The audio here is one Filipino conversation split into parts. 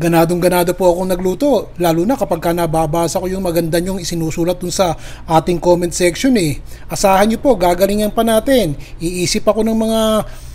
Ganadong-ganado po akong nagluto, lalo na kapag nababasa ko yung maganda nyong isinusulat dun sa ating comment section eh. Asahan nyo po, gagalingan pa natin. Iisip ako ng mga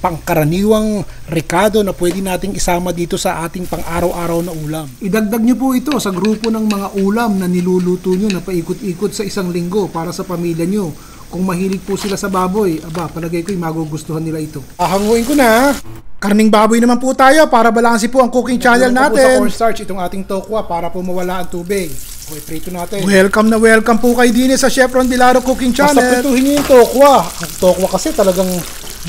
pangkaraniwang rekado na pwede nating isama dito sa ating pang-araw-araw na ulam. Idagdag nyo po ito sa grupo ng mga ulam na niluluto nyo na paikot-ikot sa isang linggo para sa pamilya nyo. Kung mahilig po sila sa baboy, palagay ko'y magugustuhan nila ito. Ahanguin ko na. Karning baboy naman po tayo para balansin po ang cooking channel natin. Sa cornstarch itong ating tokwa para po mawala ang tubig. Okay, prito natin. Welcome na welcome po kayo din sa Chef Ron Bilaro Cooking Channel. Basta prituhin nyo yung tokwa. Ang tokwa kasi talagang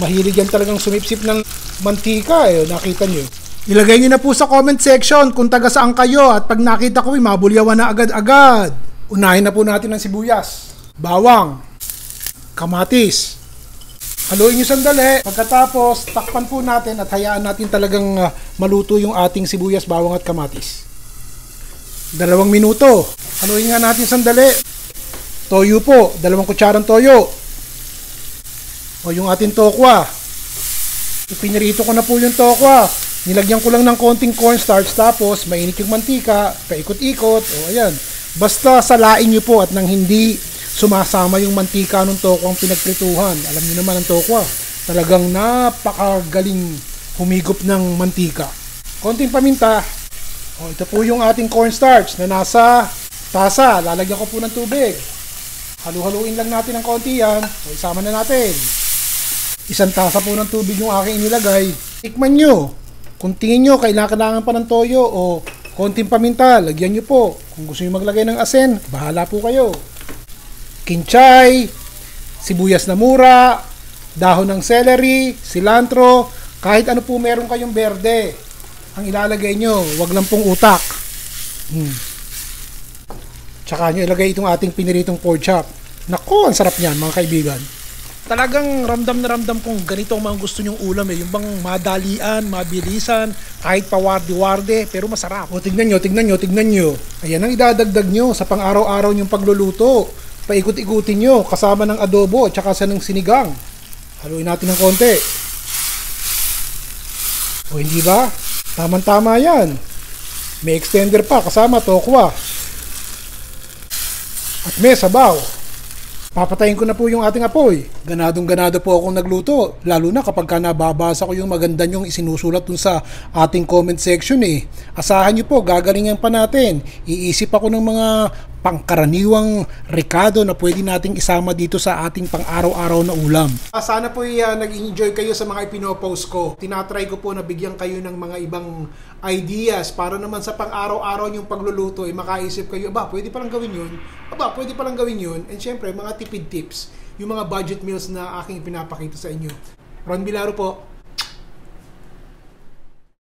mahilig yan talagang sumipsip ng mantika eh. Nakita nyo. Ilagay nyo na po sa comment section kung taga saan kayo at pag nakita ko mabulyawan na agad-agad. Unahin na po natin ang sibuyas, bawang, kamatis. Haluin nyo sandali. Pagkatapos, takpan po natin at hayaan natin talagang maluto yung ating sibuyas, bawang at kamatis. 2 minuto. Haluin nga natin sandali. Toyo po, 2 kutsarang toyo. O yung ating tokwa. Ipinirito ko na po yung tokwa. Nilagyan ko lang ng konting cornstarch tapos mainit yung mantika, paikot-ikot. O ayan. Basta salain nyo po at nang hindi sumasama yung mantika ng tokwang pinagprituhan. Alam niyo naman ang tokwa, talagang napakagaling humigop ng mantika. Konting paminta. O, ito po yung ating cornstarch na nasa tasa. Lalagyan ko po ng tubig. Halu-haluin lang natin ng konti yan. O, isama na natin. 1 tasa po ng tubig yung aking inilagay. Tikman nyo. Kung tingin nyo, kailangan pa ng toyo o konting paminta, lagyan nyo po. Kung gusto nyo maglagay ng asin, bahala po kayo. Kinchay, sibuyas na mura, dahon ng celery, cilantro, kahit ano po meron kayong berde. Ang ilalagay nyo, wag lang pong utak. Tsaka nyo ilagay itong ating piniritong pork chop. Naku, ang sarap niyan mga kaibigan. Talagang ramdam na ramdam kong ganito ang mga gusto nyong ulam eh. Yung bang madalian, mabilisan, kahit pawarde-warde, pero masarap. O tignan nyo. Ayan ang idadagdag nyo sa pang-araw-araw nyong pagluluto. Paikot-ikutin nyo kasama ng adobo at saka sa ng sinigang. Haluin natin ng konti. O hindi ba? Tama-tama yan. May extender pa kasama tokwa. At may sabaw. Papatayin ko na po yung ating apoy. Ganadong-ganado po akong nagluto. Lalo na kapag nababasa ko yung maganda nyong isinusulat dun sa ating comment section eh. Asahan nyo po, gagalingan pa natin. Iisip ako ng mga pangkaraniwang rekado na pwede nating isama dito sa ating pang-araw-araw na ulam. Sana po nag-enjoy kayo sa mga ipinopost ko. Tinatry ko po na bigyan kayo ng mga ibang ideas para naman sa pang-araw-araw yung pagluluto makaisip kayo, pwede palang gawin yun. Pwede palang gawin yun. And syempre, mga tipid tips, yung mga budget meals na aking pinapakita sa inyo. Ron Bilaro po.